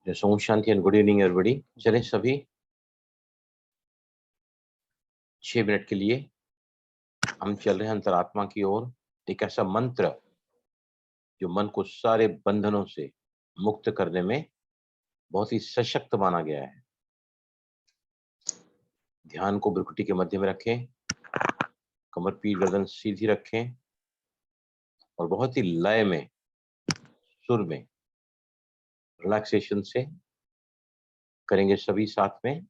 Yes, Om Shanti and good evening everybody. चलें सभी 6 minute के लिए हम चल रहे हैं अंतरात्मा की ओर। एक ऐसा मंत्र जो मन को सारे बंधनों से मुक्त करने में बहुत ही सशक्त माना गया है। ध्यान को भ्रुकुटी के मध्य में रखें, कमर पीठ गर्दन सीधी रखें और बहुत ही लय में, सुर में, रिलैक्सेशन से करेंगे सभी साथ में।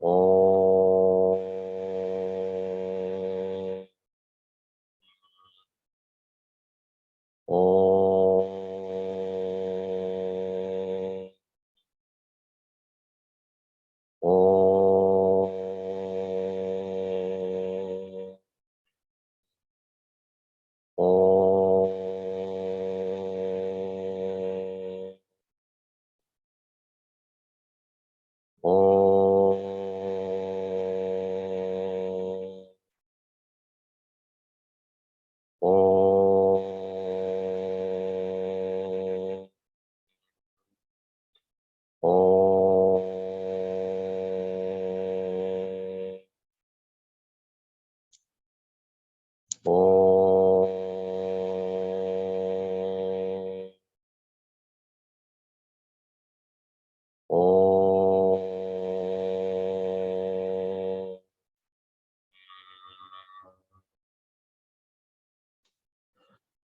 Om. Om. Om. Om. Om. Om. Om. Om. Om.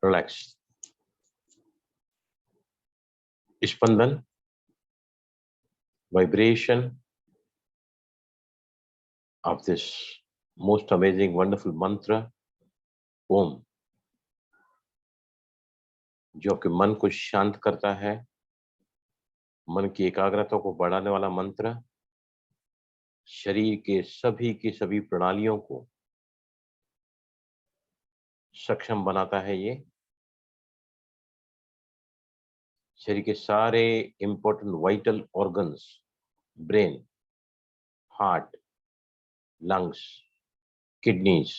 Relax. Spandan, vibration of this most amazing, wonderful mantra, Om, जो आपके मन को शांत करता है, मन की एकाग्रता को बढ़ाने वाला मंत्र, शरीर के सभी की सभी प्रणालियों को सक्षम बनाता है। ये शरीर के सारे important vital organs, brain, heart, lungs, kidneys,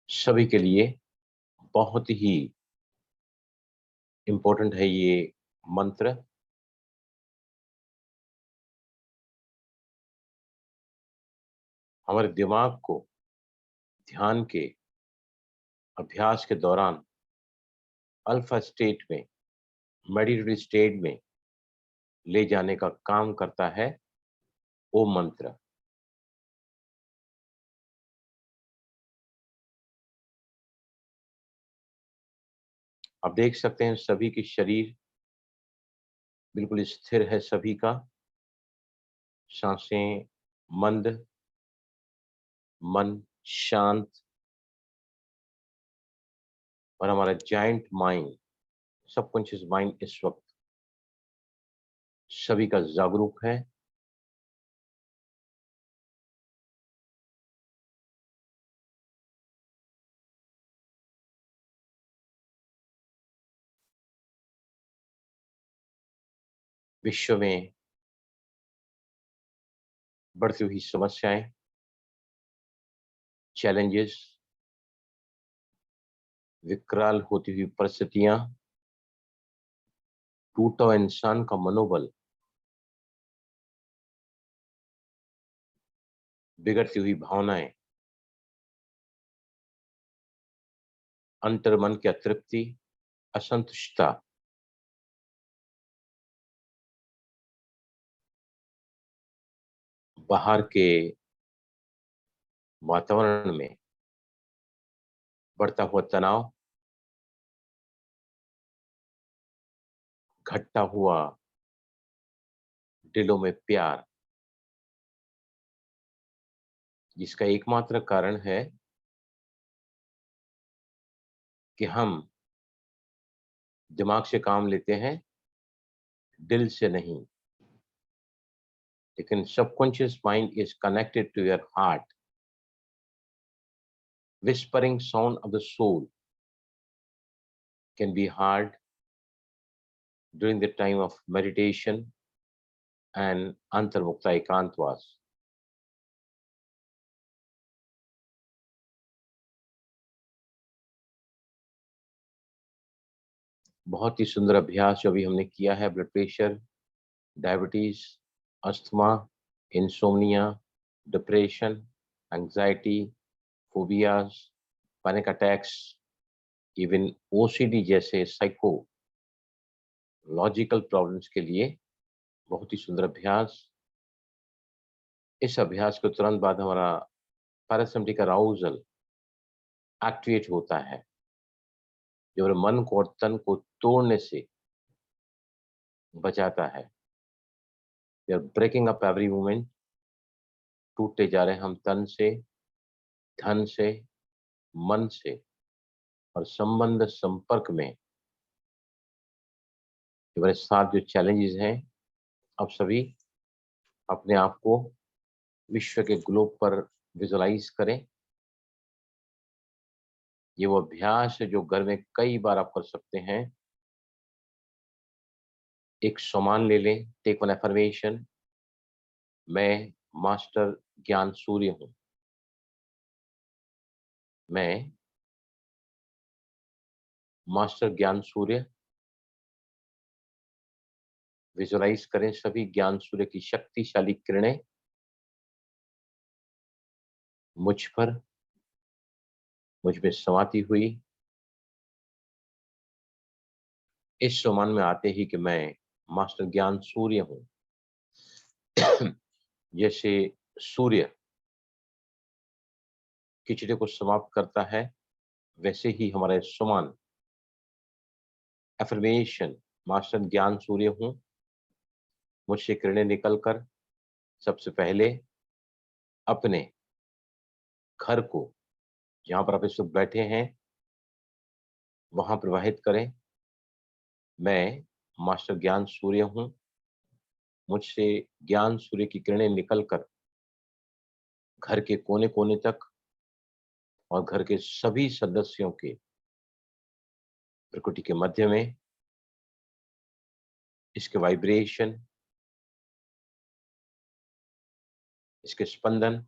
सभी के लिए बहुत ही इंपॉर्टेंट है ये मंत्र। हमारे दिमाग को ध्यान के अभ्यास के दौरान अल्फा स्टेट में, मेडिटेटिव स्टेट में ले जाने का काम करता है ओम मंत्र। आप देख सकते हैं सभी की शरीर बिल्कुल स्थिर है, सभी का सांसें मंद, मन शांत, और हमारा जाइंट माइंड, सबकॉन्शियस माइंड इस वक्त सभी का जागरूक है। विश्व में बढ़ती हुई समस्याएं, चैलेंजेस, विकराल होती हुई परिस्थितियां, टूटा हुआ इंसान का मनोबल, बिगड़ती हुई भावनाएं, अंतर्मन की अतृप्ति, असंतुष्टता, बाहर के वातावरण में बढ़ता हुआ तनाव, घटता हुआ दिलों में प्यार, जिसका एकमात्र कारण है कि हम दिमाग से काम लेते हैं, दिल से नहीं। लेकिन subconscious mind is connected to your heart, whispering sound of the soul can be heard during the time of meditation and Antarmukta Ekantwas. बहुत ही सुंदर अभ्यास जो अभी हमने किया है, blood pressure, diabetes, asthma, insomnia, depression, anxiety, phobias, panic attacks, even OCD जैसे psychological problems के लिए बहुत ही सुंदर अभ्यास। इस अभ्यास के तुरंत बाद हमारा पैरासिम्पैथिक अराउजल एक्टिवेट होता है, जो हमारे मन को और तन को तोड़ने से बचाता है। We are breaking up every moment टूटते जा रहे हैं हम तन से, धन से, मन से, और संबंध संपर्क में हमारे साथ जो चैलेंजेस हैं, अब सभी अपने आप को विश्व के ग्लोब पर विजुलाइज करें। ये वो अभ्यास है जो घर में कई बार आप कर सकते हैं। एक सम्मान ले लें, टेक वन एफर्मेशन, मैं मास्टर ज्ञान सूर्य हूं। मैं मास्टर ज्ञान सूर्य। विजुलाइज करें सभी ज्ञान सूर्य की शक्तिशाली किरणें मुझ पर, मुझ में समाती हुई। इस सम्मान में आते ही कि मैं मास्टर ज्ञान सूर्य हूं। जैसे सूर्य खिचड़ी को समाप्त करता है, वैसे ही हमारे सम्मान एफर्मेशन, मास्टर ज्ञान सूर्य हूं। मुझसे किरणें निकलकर सबसे पहले अपने घर को, जहां पर आप इस वक्त बैठे हैं, वहां प्रवाहित करें। मैं मास्टर ज्ञान सूर्य हूं। मुझसे ज्ञान सूर्य की किरणें निकलकर घर के कोने कोने तक और घर के सभी सदस्यों के प्रकृति के मध्य में इसके वाइब्रेशन, इसके स्पंदन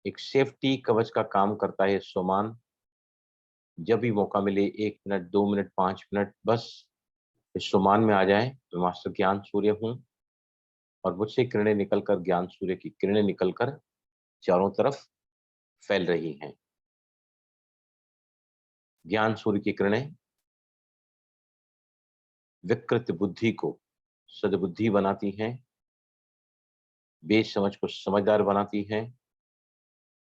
एक सेफ्टी कवच का काम करता है। सोमान जब भी मौका मिले 1 मिनट, 2 मिनट, 5 मिनट, बस इस सोमान में आ जाएं। मैं मास्टर ज्ञान सूर्य हूं और मुझसे किरणें निकलकर, ज्ञान सूर्य की किरणें निकलकर चारों तरफ फैल रही हैं। ज्ञान सूर्य की किरणें विकृत बुद्धि को सद्बुद्धि बनाती हैं, बेसमझ को समझदार बनाती हैं,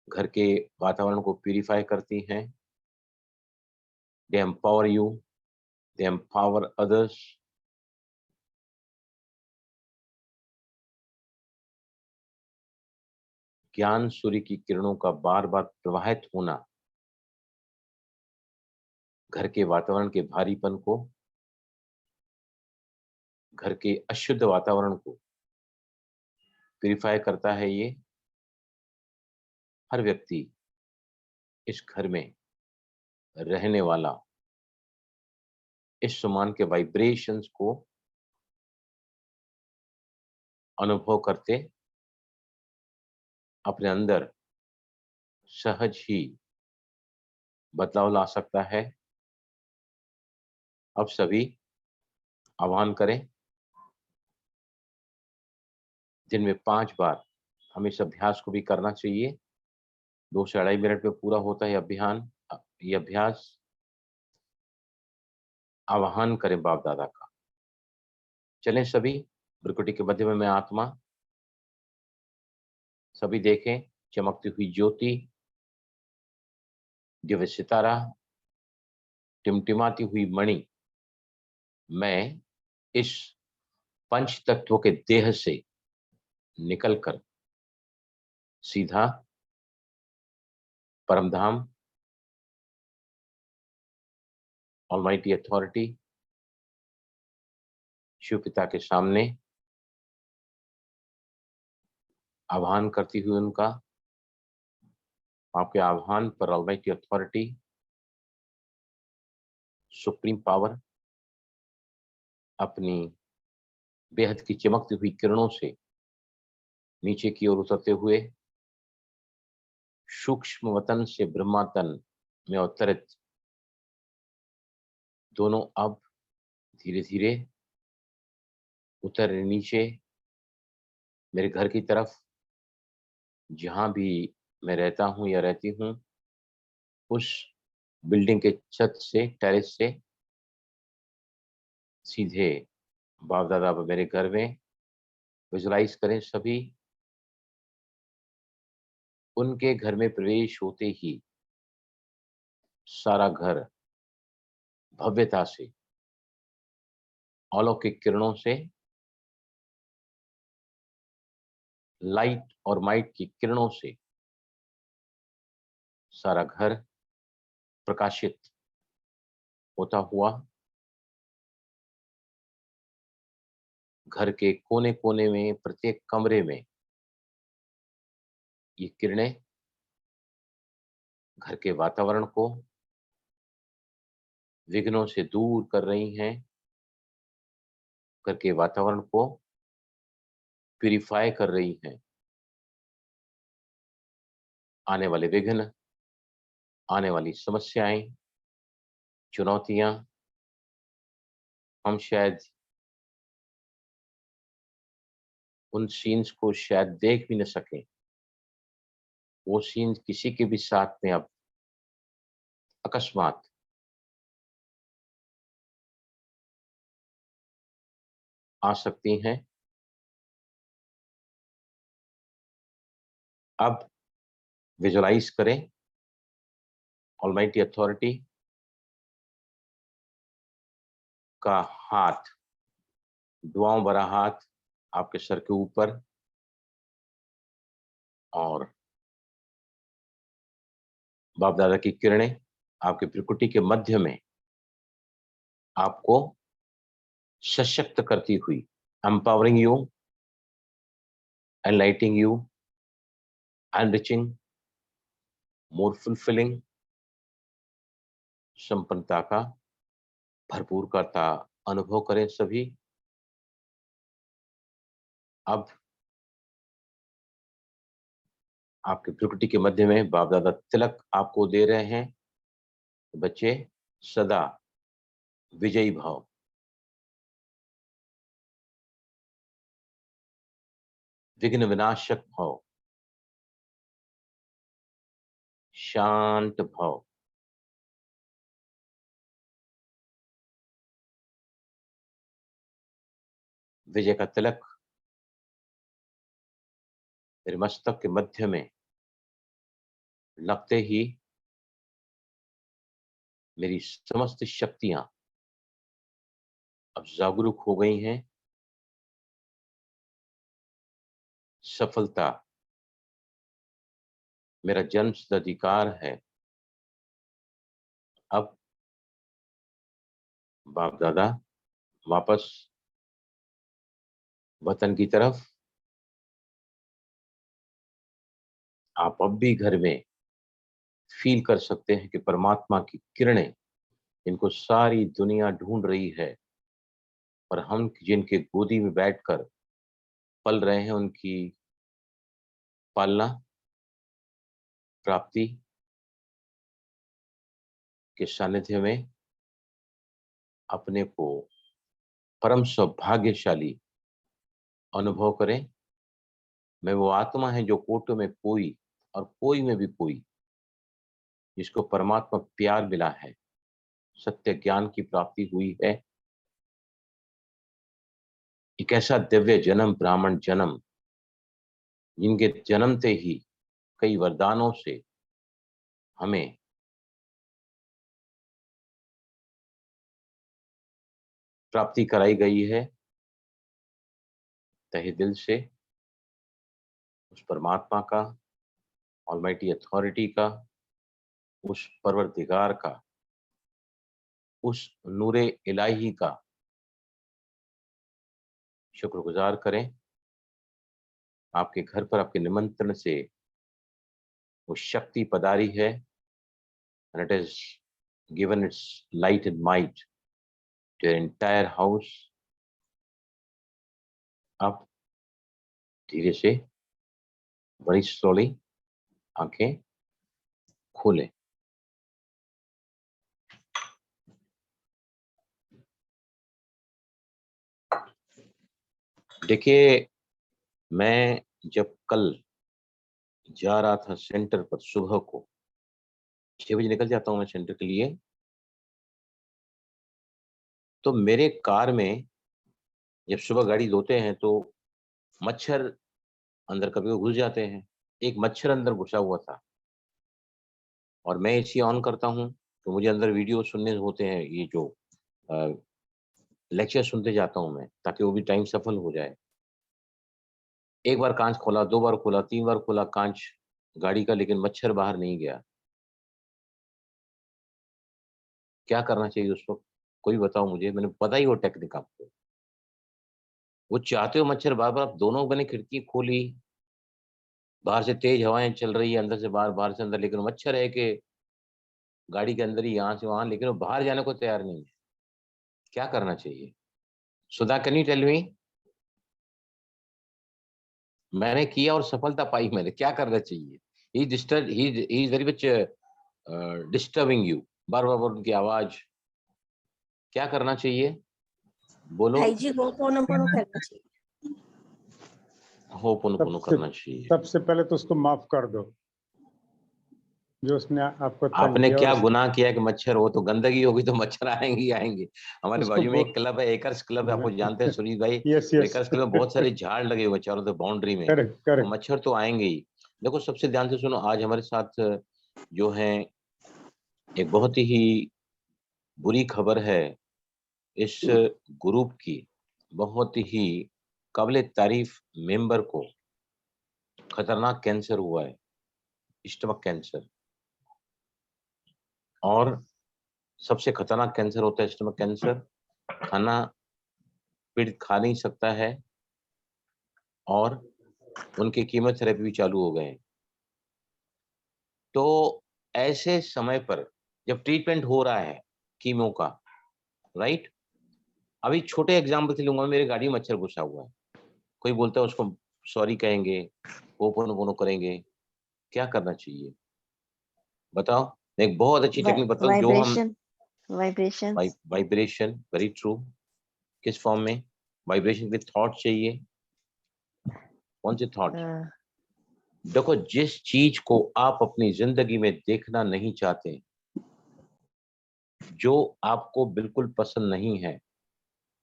घर के वातावरण को प्यूरिफाई करती हैं। They empower you, they empower others. ज्ञान सूर्य की किरणों का बार बार प्रवाहित होना घर के वातावरण के भारीपन को, घर के अशुद्ध वातावरण को प्यूरिफाई करता है। ये हर व्यक्ति, इस घर में रहने वाला, इस सम्मान के वाइब्रेशंस को अनुभव करते अपने अंदर सहज ही बदलाव ला सकता है। अब सभी आह्वान करें। दिन में 5 बार हमें इस अभ्यास को भी करना चाहिए। 2 से 2.5 मिनट में पूरा होता है ये अभ्यास। आह्वान करें बाप दादा का। चलें सभी, प्रकृति के मध्य में मैं आत्मा। सभी देखें चमकती हुई ज्योति, दिव्य सितारा, टिमटिमाती हुई मणि। मैं इस पंच तत्वों के देह से निकलकर सीधा परमधाम, ऑलमाइटी अथॉरिटी, शिव पिता के सामने आह्वान करती हुई उनका, आपके आह्वान पर ऑलमाइटी अथॉरिटी, सुप्रीम पावर अपनी बेहद की चमकती हुई किरणों से नीचे की ओर उतरते हुए सूक्ष्म वतन से ब्रह्मातन में अवतरित दोनों अब धीरे धीरे उतर नीचे मेरे घर की तरफ, जहां भी मैं रहता हूं या रहती हूं, उस बिल्डिंग के छत से, टेरेस से सीधे बाप दादा मेरे घर में विजुलाइज करें। सभी उनके घर में प्रवेश होते ही सारा घर भव्यता से अलौकिक किरणों से, लाइट और माइट की किरणों से सारा घर प्रकाशित होता हुआ घर के कोने कोने में, प्रत्येक कमरे में ये किरणें घर के वातावरण को विघ्नों से दूर कर रही हैं, घर के वातावरण को प्यूरिफाई कर रही हैं। आने वाले विघ्न, आने वाली समस्याएं, चुनौतियां हम शायद उन सीन्स को शायद देख भी न सकें। वो सीन किसी के भी साथ में अब अकस्मात आ सकती हैं। अब विजुलाइज करें ऑलमाइटी अथॉरिटी का हाथ, दुआओं भरा हाथ आपके सर के ऊपर, और बाप दादा की किरणें आपके भ्रुकुटी के मध्य में आपको सशक्त करती हुई, empowering you, enlightening you, enriching, more fulfilling, संपन्नता का, भरपूर करता अनुभव करें सभी। अब आपके भ्रुकुटी के मध्य में बाप दादा तिलक आपको दे रहे हैं। बच्चे सदा विजयी भाव, विघ्न विनाशक भाव, शांत भाव, विजय का तिलक मेरे मस्तक के मध्य में लगते ही मेरी समस्त शक्तियां अब जागरूक हो गई हैं। सफलता मेरा जन्मसिद्ध अधिकार है। अब बाप दादा वापस वतन की तरफ, आप अब भी घर में फील कर सकते हैं कि परमात्मा की किरणें, इनको सारी दुनिया ढूंढ रही है, और हम जिनके गोदी में बैठकर पल रहे हैं, उनकी पालना प्राप्ति के सानिध्य में अपने को परम सौभाग्यशाली अनुभव करें। मैं वो आत्मा है जो कोटि में कोई और कोई में भी कोई, जिसको परमात्मा प्यार मिला है, सत्य ज्ञान की प्राप्ति हुई है। एक ऐसा दिव्य जन्म, ब्राह्मण जन्म, जिनके जन्मते ही कई वरदानों से हमें प्राप्ति कराई गई है। तहे दिल से उस परमात्मा का, ऑलमाइटी अथॉरिटी का, उस परवरदिगार का, उस नूरे इलाही का शुक्रगुजार करें। आपके घर पर आपके निमंत्रण से वो शक्ति पधारी है, and it has given its light and might to your entire house. अब धीरे से, बड़ी स्लोली आंखें खोलें। देखिए, मैं जब कल जा रहा था सेंटर पर, सुबह को 6 बजे निकल जाता हूँ मैं सेंटर के लिए, तो मेरे कार में जब सुबह गाड़ी धोते हैं तो मच्छर अंदर कभी घुस जाते हैं। एक मच्छर अंदर घुसा हुआ था, और मैं एसी ऑन करता हूँ तो मुझे अंदर वीडियो सुनने होते हैं, ये जो लेक्चर सुनते जाता हूं मैं, ताकि वो भी टाइम सफल हो जाए। एक बार कांच खोला, 2 बार खोला, 3 बार खोला कांच गाड़ी का, लेकिन मच्छर बाहर नहीं गया। क्या करना चाहिए उस वक्त? कोई बताओ मुझे, मैंने पता ही वो टेक्निक आपको। वो चाहते हो मच्छर बार बार, दोनों मैंने खिड़की खोली, बाहर से तेज हवाएं चल रही है, अंदर से बाहर, बाहर से अंदर, लेकिन मच्छर है कि गाड़ी के अंदर ही, यहाँ से वहां, लेकिन वो बाहर जाने को तैयार नहीं है। क्या करना चाहिए? Sudha, can you tell me? मैंने किया और सफलता पाई मैंने। क्या करना चाहिए? He disturb, he is very much disturbing you, बार बार उनकी आवाज। क्या करना चाहिए? बोलो। भाई जी होपोनोपोनो करना चाहिए। होपोनोपोनो करना चाहिए। सबसे पहले तो उसको माफ कर दो, जो उसने आपको तंग आपने किया। क्या गुनाह किया कि मच्छर हो? तो गंदगी होगी तो मच्छर आएंगे ही आएंगे। हमारे उसको बाजू में एक क्लब है, एकर्स क्लब है, आपको जानते हैं सुनील भाई। यस तो यस एकर्स क्लब में बहुत सारे झाड़ लगे हुए चारों तरफ बाउंड्री में, करेक्ट तो करेक्ट। मच्छर तो आएंगे ही। देखो, सबसे ध्यान से सुनो, आज हमारे साथ जो है एक बहुत ही बुरी खबर है। इस ग्रुप की बहुत ही काबिल तारीफ मेंबर को खतरनाक कैंसर हुआ है, स्टमक कैंसर। और सबसे खतरनाक कैंसर होता है स्टमक कैंसर। खाना पीड़ित खा नहीं सकता है, और उनके कीमोथेरेपी भी चालू हो गए हैं। तो ऐसे समय पर जब ट्रीटमेंट हो रहा है कीमो का, राइट, अभी छोटे एग्जाम्पल से लूंगा, मेरे गाड़ी में मच्छर घुसा हुआ है। कोई बोलता है उसको सॉरी कहेंगे, पोनो करेंगे, क्या करना चाहिए बताओ? मैं एक बहुत अच्छी टेक्निक बताऊं जो हम वाइब्रेशन। Vibration, very true. किस फॉर्म में? वाइब्रेशन विद थॉट चाहिए। कौन से थॉट? देखो, जिस चीज को आप अपनी जिंदगी में देखना नहीं चाहते, जो आपको बिल्कुल पसंद नहीं है,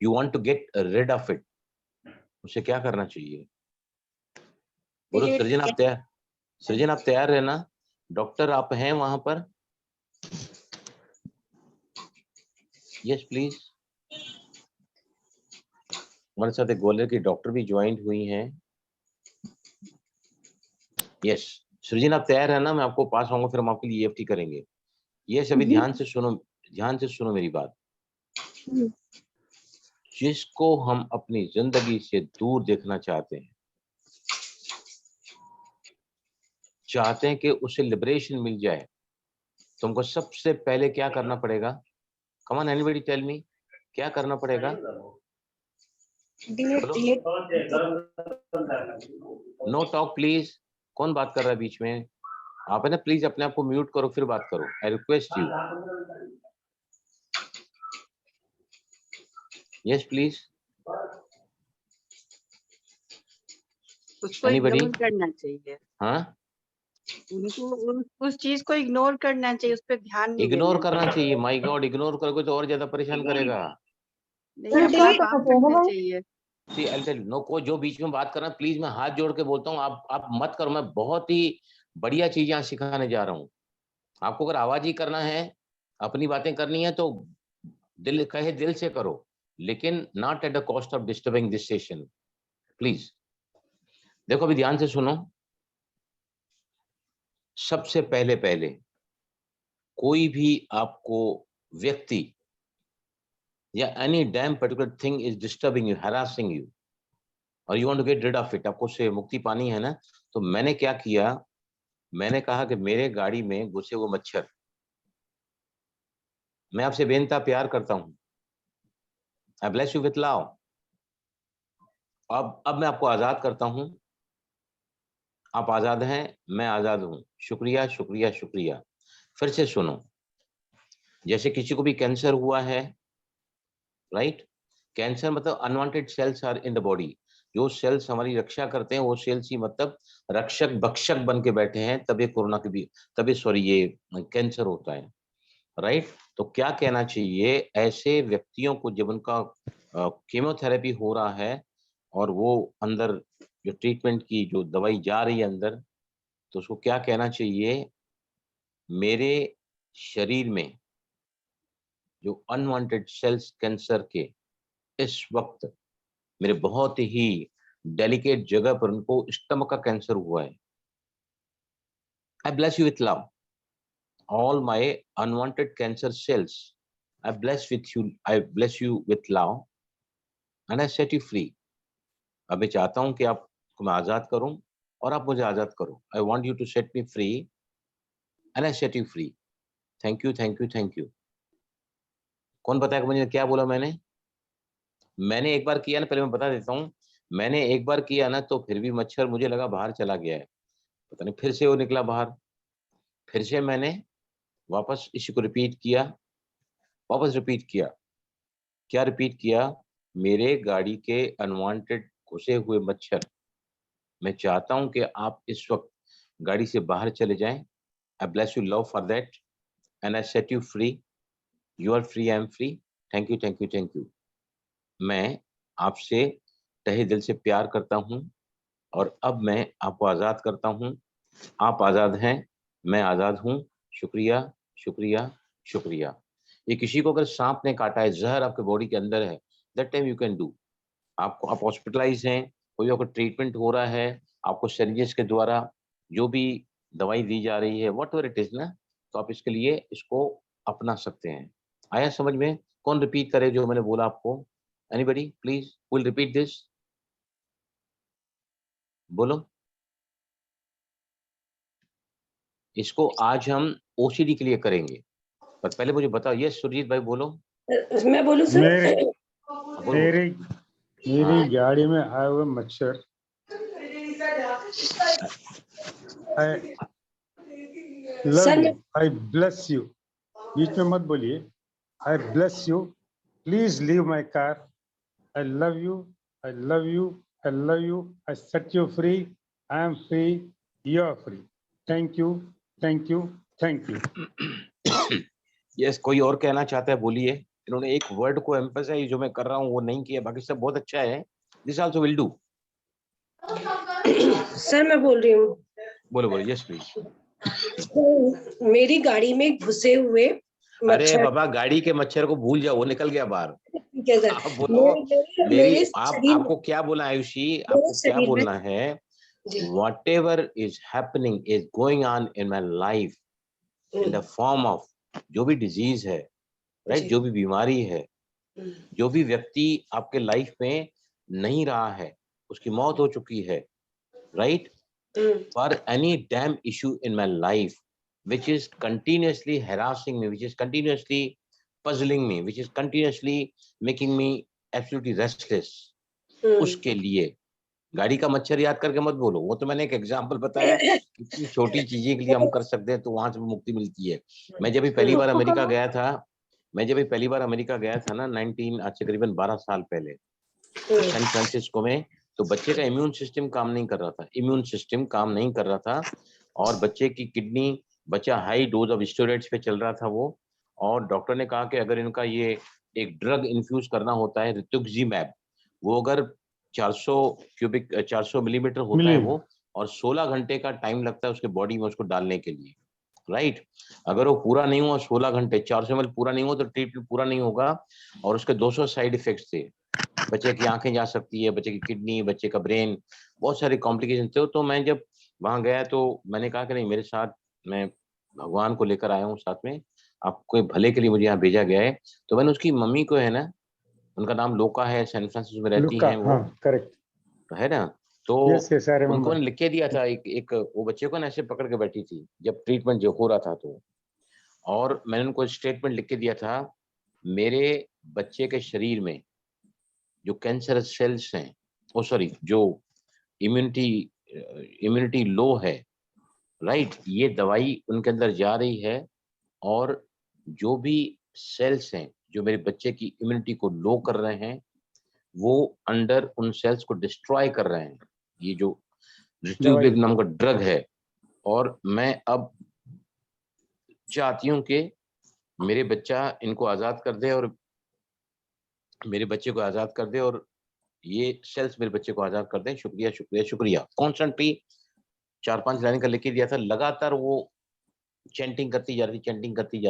you want to get rid of it, उसे क्या करना चाहिए? बोलो सृजन, आप तैयार? सृजन, आप तैयार है ना? डॉक्टर आप हैं वहां पर? Yes please. हमारे साथ एक ग्वालियर की डॉक्टर भी ज्वाइन हुई हैं। यस सृजन, आप तैयार है ना? मैं आपको पास आऊंगा, फिर हम आपके लिए EFT करेंगे। ये सभी ध्यान से सुनो, ध्यान से सुनो मेरी बात। जिसको हम अपनी जिंदगी से दूर देखना चाहते हैं कि उसे लिबरेशन मिल जाए, तुमको सबसे पहले क्या करना पड़ेगा? Come on anybody tell me, क्या करना पड़ेगा? No talk please. कौन बात कर रहा है बीच में? आप है ना, प्लीज अपने आप को म्यूट करो फिर बात करो। I request you. Yes please. उसको इग्नोर करना चाहिए। हाँ, उनको उस चीज को इग्नोर करना चाहिए, उस पर ध्यान नहीं इग्नोर देना करना चाहिए। माय गॉड, इग्नोर करोगे तो और ज्यादा परेशान करेगा। नहीं, अपना काम करना चाहिए। सी आई टेल नो, को जो बीच में बात करना, प्लीज मैं हाथ जोड़ के बोलता हूँ, आप मत करो। मैं बहुत ही बढ़िया चीज यहाँ सिखाने जा रहा हूँ। आपको अगर आवाज ही करना है, अपनी बातें करनी है, तो दिल कहे दिल से करो, लेकिन not at the cost of disturbing this session, please. देखो अभी ध्यान से सुनो। सबसे पहले कोई भी आपको व्यक्ति या any damn particular thing is disturbing you, harassing you, और you want to get rid of it, आपको उससे मुक्ति पानी है ना, तो मैंने क्या किया, मैंने कहा कि मेरे गाड़ी में घुसे हुए मच्छर, मैं आपसे बेनता प्यार करता हूं, आई ब्लेस यू विथ लव। अब मैं आपको आजाद करता हूं। आप आजाद हैं, मैं आजाद हूं। शुक्रिया शुक्रिया शुक्रिया। फिर से सुनो। जैसे किसी को भी कैंसर हुआ है, राइट, कैंसर मतलब unwanted cells are in the body. जो सेल्स हमारी रक्षा करते हैं, वो सेल्स ही मतलब रक्षक भक्षक बन के बैठे हैं, तभी कोरोना के भी, तभी सॉरी ये कैंसर होता है, राइट। तो क्या कहना चाहिए ऐसे व्यक्तियों को जब उनका कीमोथेरेपी हो रहा है, और वो अंदर जो ट्रीटमेंट की जो दवाई जा रही है अंदर, तो उसको क्या कहना चाहिए? मेरे शरीर में जो अनवांटेड सेल्स कैंसर के, इस वक्त मेरे बहुत ही डेलिकेट जगह पर उनको स्टमक का कैंसर हुआ है, आई bless you with love. All my unwanted cancer cells, I bless you with love, and I set you free. अब मैं चाहता हूं कि आपको मैं आजाद करूं और आप मुझे आजाद करो. I want you to set me free, and I set you free. Thank you, thank you, thank you. कौन बताएगा मुझे क्या बोला मैंने एक बार किया ना, पहले मैं बता देता हूँ. मैंने एक बार किया ना तो फिर भी मच्छर मुझे लगा बाहर चला गया है, पता नहीं फिर से वो निकला बाहर. फिर से मैंने वापस इसी को रिपीट किया. क्या रिपीट किया? मेरे गाड़ी के अनवांटेड घुसे हुए मच्छर, मैं चाहता हूं कि आप इस वक्त गाड़ी से बाहर चले जाएं. I bless you love for that, and I set you free. You are free, I am free. Thank you, thank you, thank you. मैं आपसे तहे दिल से प्यार करता हूं और अब मैं आपको आजाद करता हूं. आप आजाद हैं, मैं आजाद हूं. शुक्रिया, शुक्रिया, शुक्रिया. ये किसी को अगर सांप ने काटा है, जहर आपके बॉडी के अंदर है, that time you can do. आप हॉस्पिटलाइज हैं, कोई आपको ट्रीटमेंट हो रहा है, आपको सिरिंजेस के द्वारा जो भी दवाई दी जा रही है, वट एवर इट इज ना, तो आप इसके लिए इसको अपना सकते हैं. आया समझ में? कौन रिपीट करे जो मैंने बोला आपको? Anybody please will repeat this. बोलो. इसको आज हम ओसीडी के लिए करेंगे, पर पहले मुझे बताओ. यस सुरजीत भाई बोलो. मैं बोलूं सर? बोलो. मेरी गाड़ी में आए हुए मच्छर I love you, I bless you. बीच में मत बोलिए. I bless you, please leave my car. I love you, I love you, I love you. I set you free. I am free, you are free. Thank you, thank you, thank you. Yes कोई और कहना चाहता है? बोलिए. इन्होंने एक word को emphasise जो मैं कर रहा हूँ वो नहीं किया, बाकी सब बहुत अच्छा है. This also will do. Sir मैं बोल रही हूँ. बोलो बोलो. Yes please. मेरी गाड़ी में घुसे हुए अरे मच्छर. बाबा, गाड़ी के मच्छर को भूल जाओ, वो निकल गया बाहर. ठीक है सर. आप बोलो. मेरे आपको क्या बोलना है आयुषी? आपको क्या बोलना है? Whatever is happening is going on in my life in the form of जो भी डिजीज है, राइट, जो भी बीमारी है, जो भी व्यक्ति आपके लाइफ में नहीं रहा है, उसकी मौत हो चुकी है, right, for any damn issue in my life which is continuously harassing me, which is continuously puzzling me, which is continuously making me absolutely restless, उसके लिए गाड़ी का मच्छर याद करके मत बोलो. वो तो मैंने एक एग्जांपल बताया, कितनी छोटी चीजें के लिए हम कर सकते हैं तो वहां से मुक्ति मिलती है. मैं जब पहली बार अमेरिका गया था ना 19 आज से करीबन 12 साल पहले सैन फ्रांसिस्को में, तो बच्चे का इम्यून सिस्टम काम नहीं कर रहा था. और बच्चे की किडनी, बच्चा हाई डोज ऑफ स्टेरॉइड्स पे चल रहा था वो. और डॉक्टर ने कहा कि अगर इनका ये एक ड्रग इन्फ्यूज करना होता है रितुक्सीमैब, वो अगर 400 मिलीमीटर होता है वो, और 16 घंटे का टाइम लगता है उसके बॉडी में उसको डालने के लिए, राइट. अगर वो पूरा नहीं हुआ 16 घंटे 400 ml पूरा नहीं हुआ तो ट्रीटमेंट पूरा नहीं होगा. और उसके 200 साइड इफेक्ट्स थे. बच्चे की आंखें जा सकती है, बच्चे की किडनी, बच्चे का ब्रेन, बहुत सारे कॉम्प्लिकेशन थे. तो मैं जब वहां गया तो मैंने कहा कि नहीं, मेरे साथ, मैं भगवान को लेकर आया हूँ साथ में, आपको भले के लिए मुझे यहाँ भेजा गया है. तो मैंने उसकी मम्मी को, है ना, उनका नाम लोका है, सैन फ्रांसिस्को में रहती हैं वो, करेक्ट है ना, तो उनको मैंने लिख के दिया था. एक वो बच्चे को ना ऐसे पकड़ के बैठी थी जब ट्रीटमेंट जो हो रहा था, तो और मैंने उनको स्टेटमेंट लिख के दिया था, मेरे बच्चे के शरीर में जो कैंसर सेल्स हैं, ओ सॉरी, जो इम्यूनिटी लो है, राइट, ये दवाई उनके अंदर जा रही है. और जो भी सेल्स हैं जो मेरे बच्चे की इम्यूनिटी को लो कर रहे हैं, वो अंडर उन सेल्स को डिस्ट्रॉय कर रहे हैं. ये जो रितुक्सीमैब नाम का ड्रग है. और मैं अब चाहती हूँ कि मेरे बच्चा इनको आजाद कर दे, और मेरे बच्चे को आजाद कर दे, और ये सेल्स मेरे बच्चे को आजाद कर दें. शुक्रिया, शुक्रिया, शुक्रिया. कॉन्स्टेंटली 4-5 लाइन का लिख के दिया था. लगातार वो चैंटिंग करती जा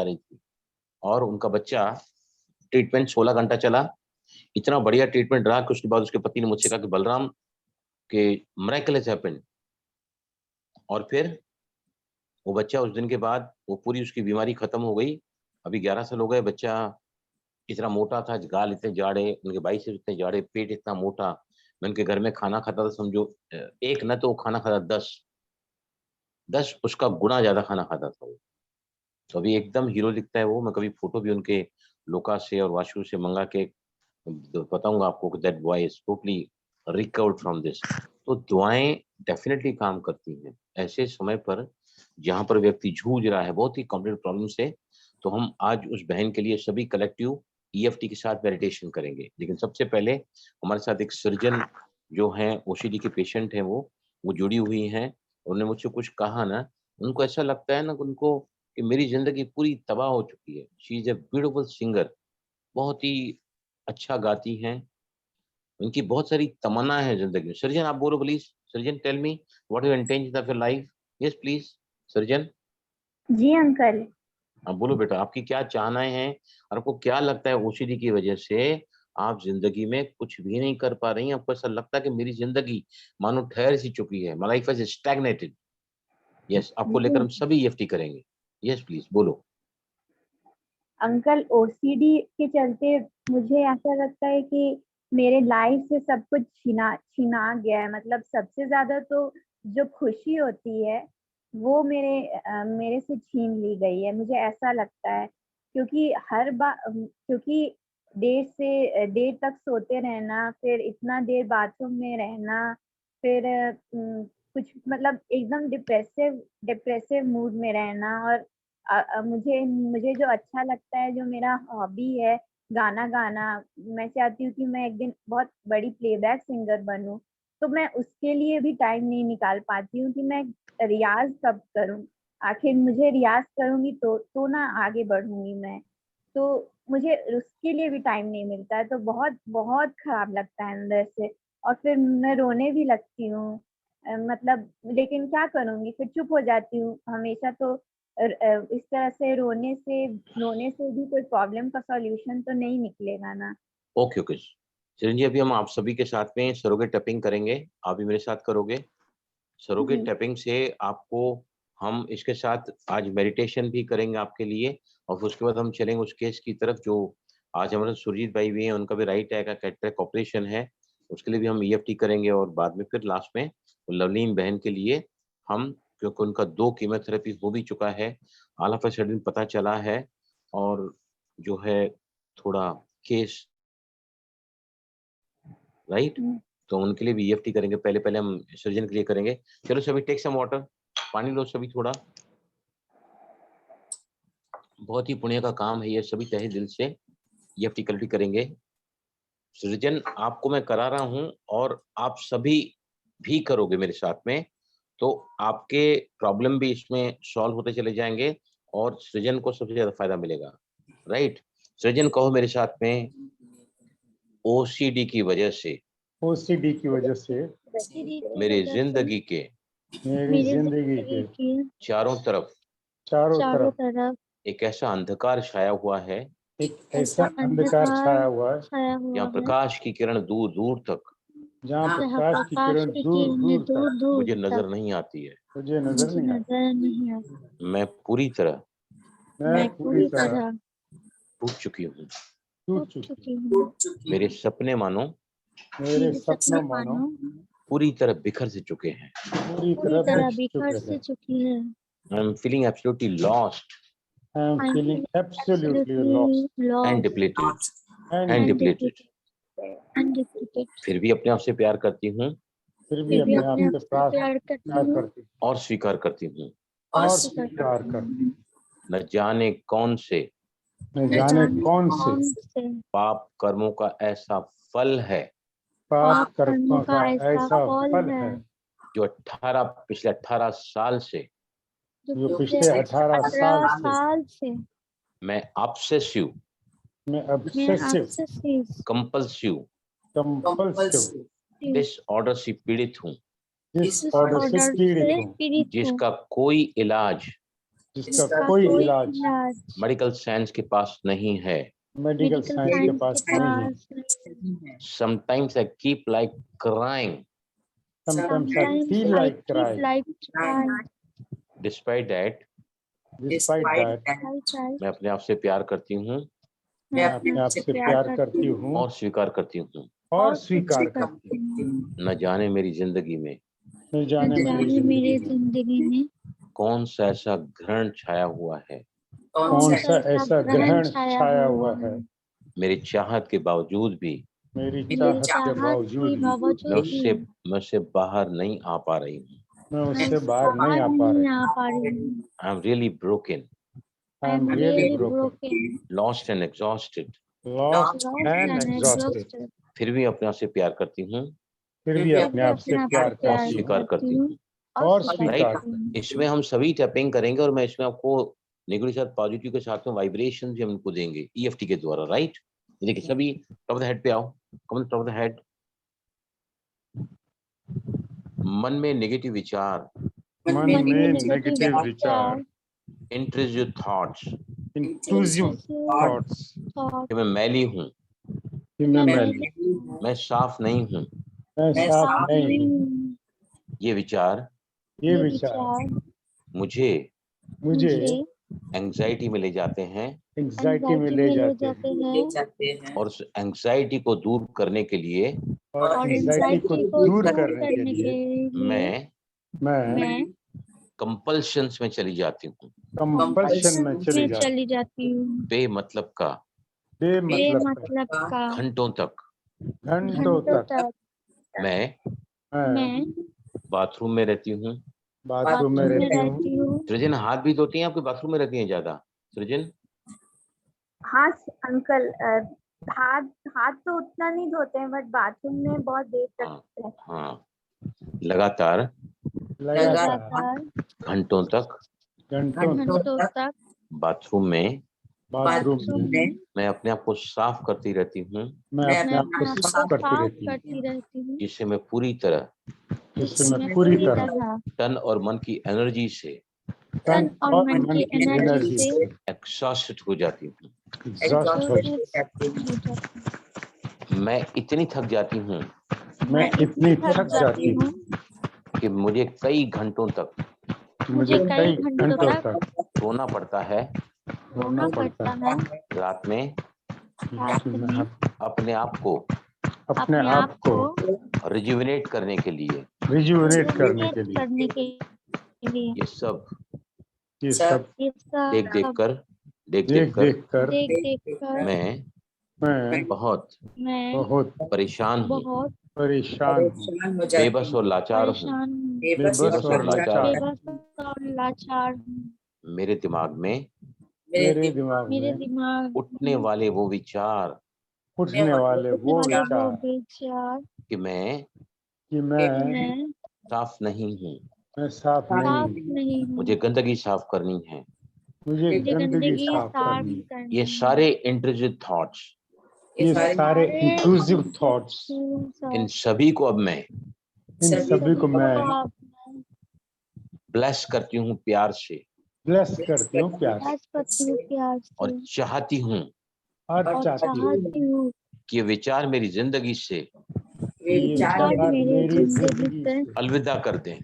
रही थी. और उनका बच्चा ट्रीटमेंट 16 घंटा चला. इतना बढ़िया ट्रीटमेंट रहा कि उसके बाद उसके पति ने मुझसे कहा कि बलराम के मिरेकल हैपेंड। और फिर वो बच्चा उस दिन के बाद वो पूरी उसकी बीमारी खत्म हो गई। अभी 11 साल हो गए। बच्चा इतना मोटा था, गाल इतने जाड़े, उनके बाइसेप्स इतने जाड़े, पेट इतना मोटा। मैं उनके घर में खाना खाता था, समझो एक न तो वो खाना खाता 10 उसका गुना ज्यादा खाना खाता था वो। तो अभी एकदम हीरो दिखता है वो। मैं कभी फोटो भी उनके लोका से और वाशु से मंगा के बताऊंगा आपको कि that boy is totally recovered from this. तो दुआएं डेफिनेटली काम करती हैं ऐसे समय पर जहां पर व्यक्ति जूझ रहा है बहुत ही कॉम्प्लिकेटेड प्रॉब्लम से। तो हम आज उस बहन के लिए सभी कलेक्टिव ईएफटी के साथ मेडिटेशन करेंगे। लेकिन सबसे पहले हमारे साथ एक सर्जन जो है ओसीडी के पेशेंट हैं, वो जुड़ी हुई हैं। उन्होंने मुझसे कुछ कहा ना, उनको ऐसा लगता है ना उनको कि मेरी जिंदगी पूरी तबाह हो चुकी है। She is a beautiful singer, बहुत ही अच्छा गाती हैं, उनकी बहुत सारी तमन्ना है जिंदगी में। सर्जन आप बोलो please. Sarjan tell me what you intention of your life. Yes please Sarjan. जी अंकल। आप बोलो बेटा, आपकी क्या चाहनाएं हैं और आपको क्या लगता है ओसीडी की वजह से आप जिंदगी में कुछ भी नहीं कर पा रही हैं? आपको ऐसा लगता है कि मेरी जिंदगी मानो ठहर सी चुकी है, my life is stagnated. Yes, आपको लेकर हम सभी ईएफटी करेंगे। यस प्लीज बोलो। अंकल ओसीडी के चलते मुझे ऐसा लगता है कि मेरे लाइफ से सब कुछ छीना गया है। मतलब सबसे ज्यादा तो जो खुशी होती है वो मेरे से छीन ली गई है, मुझे ऐसा लगता है। क्योंकि हर बार क्योंकि देर तक सोते रहना, फिर इतना देर बाथरूम में रहना, फिर कुछ मतलब एकदम डिप्रेसिव मूड में रहना। और मुझे जो अच्छा लगता है, जो मेरा हॉबी है गाना गाना, मैं चाहती हूँ कि मैं एक दिन बहुत बड़ी प्लेबैक सिंगर बनूं। तो मैं उसके लिए भी टाइम नहीं निकाल पाती हूँ कि मैं रियाज कब करूँ। आखिर मुझे रियाज करूंगी तो ना आगे बढ़ूंगी मैं। तो मुझे उसके लिए भी टाइम नहीं मिलता है, तो बहुत बहुत खराब लगता है अंदर से। और फिर मैं रोने भी लगती हूँ। मतलब लेकिन क्या करूंगी, फिर चुप हो जाती हूँ हमेशा। तो इस तरह से रोने से भी कोई प्रॉब्लम का सॉल्यूशन तो नहीं निकलेगा ना। ओके ओके चिरंजीव जी, अभी हम आप सभी के साथ में सरोगेट टैपिंग करेंगे। आप भी मेरे साथ करोगे। सरोगेट जी। टैपिंग से आपको हम इसके साथ आज मेडिटेशन भी करेंगे आपके लिए। और उसके बाद हम चलेंगे उस केस की तरफ जो आज हमारे सुरजीत भाई भी हैं, उनका भी राइट है का कैटरेक्ट ऑपरेशन है, उसके लिए भी हम ईएफटी करेंगे। और बाद में फिर लास्ट में लवलीन बहन के लिए हम, क्योंकि उनका 2 कीमोथेरेपी हो भी चुका है, ऑल ऑफ अ सडन पता चला है और जो है थोड़ा केस राइट, तो उनके लिए भी ईएफटी करेंगे। पहले हम सर्जन के लिए करेंगे। चलो सभी टेक सम वाटर, पानी लो सभी थोड़ा। बहुत ही पुण्य का काम है ये, सभी तहे दिल से ईएफटी कलेक्ट करेंगे। सृजन आपको मैं करा रहा हूं और आप सभी भी करोगे मेरे साथ में, तो आपके प्रॉब्लम भी इसमें सॉल्व होते चले जाएंगे और सृजन को सबसे ज्यादा फायदा मिलेगा। राइट, सृजन कहो मेरे साथ में, ओसीडी की वजह से ओसीडी की वजह से मेरी जिंदगी के मेरी जिंदगी के चारों तरफ चारों तरफ एक ऐसा अंधकार छाया हुआ है एक ऐसा अंधकार छाया हुआ है जहाँ प्रकाश की किरण दूर दूर तक जहाँ प्रकाश की किरण दूर दूर तक मुझे नजर नहीं आती है। मुझे नजर नहीं आती। मैं पूरी तरह मैं पूरी तरह टूट चुकी हूँ। टूट चुकी हूँ। मेरे सपने मानो मेरे सपनों मानो पूरी तरह बिखर से चुके हैं। पूरी तरह बिखर से चुकी है। I am feeling absolutely lost I am feeling absolutely lost and depleted and अनडिप्लीटेड। फिर भी अपने आप से प्यार करती हूँ फिर भी अपने आप से प्यार करती और स्वीकार करती हूँ। और स्वीकार करती। न जाने कौन से न जाने कौन से पाप कर्मों का ऐसा फल है पाप कर्मों का ऐसा फल है जो पिछले 18 साल से जो पिछले 18 साल से मैं ऑब्सेसिव, मैं ऑब्सेसिव, कंपल्सिव कंपल्सिव डिसऑर्डर से पीड़ित हूँ, डिसऑर्डर से पीड़ित हूँ, जिसका कोई इलाज मेडिकल साइंस के पास नहीं है। मेडिकल साइंस के पास नहीं है। Sometimes I keep like crying. Sometimes I feel like crying. Despite that, Despite that, मैं अपने आप से प्यार करती हूँ मैं अपने आप से प्यार करती हूँ और स्वीकार करती हूँ। और स्वीकार करती हूँ। न जाने मेरी जिंदगी में न जाने मेरी जिंदगी में कौन सा ऐसा ग्रहण छाया हुआ है, कौन सा ऐसा ग्रहण छाया हुआ है, मेरी चाहत के बावजूद भी मेरी चाहत के बावजूद भी मैं उससे बाहर नहीं आ पा रही हूँ। मैं उससे बाहर नहीं आ पा रही हूँ। I am really broken, I am really broken, lost and exhausted. lost and exhausted. फिर भी अपने आप से प्यार करती हूँ फिर भी अपने आप से प्यार और करती हूँ स्वीकार करती हूँ। और स्वीकार राइट, करती हूँ। इसमें हम सभी टैपिंग करेंगे और मैं इसमें आपको नेगेटिव के साथ पॉजिटिव के साथ में वाइब्रेशन भी हम इनको देंगे EFT के द्वारा। राइट, देखिए सभी टॉप ऑफ द हेड पे आओ। कम टॉप ऑफ द हेड। मन में नेगेटिव विचार, मन में नेगेटिव विचार, इंट्रूसिव थॉट्स, इंट्रूसिव थॉट्स, कि मैं मैली हूँ, कि मैं मैली, मैं साफ नहीं हूँ, मैं साफ नहीं हूँ। ये विचार मुझे एंजाइटी में ले जाते हैं एंजाइटी में ले जाते हैं और उस एंजाइटी को दूर करने के लिए और एंजाइटी को दूर करने के लिए मैं कंपल्शंस में चली जाती हूँ, कंपल्शन में चली जाती हूँ। बेमतलब का, बेमतलब का, घंटों तक मैं बाथरूम में रहती हूँ। बाथरूम में रहती हूँ। सृजन, हाथ भी धोती हैं आपके बाथरूम में रहती हैं ज्यादा? सृजन, हाँ अंकल, हाथ तो उतना नहीं धोते हैं, बट बाथरूम में बहुत देर तक हाँ, लगातार घंटों तक बाथरूम में मैं अपने आप को साफ करती रहती हूँ, मैं अपने आप को साफ करती रहती हूँ, जिससे मैं पूरी तरह तन और मन की एनर्जी से एग्जॉस्टेड हो जाती हूँ। मैं इतनी थक जाती हूँ कि मुझे कई घंटों तक रोना पड़ता है रात में अपने आप को रिजुविनेट करने के लिए। ये सब देख कर मैं बहुत परेशान हूँ, बेबस और लाचार हूँ। मेरे दिमाग में उठने वाले वो विचार कि मैं साफ नहीं हूँ, मुझे गंदगी साफ करनी है, ये सारे इंट्रूसिव थॉट्स, इन सभी को अब मैं ब्लेस करती हूँ प्यार से और चाहती हूँ कि ये विचार मेरी जिंदगी से अलविदा कर दें।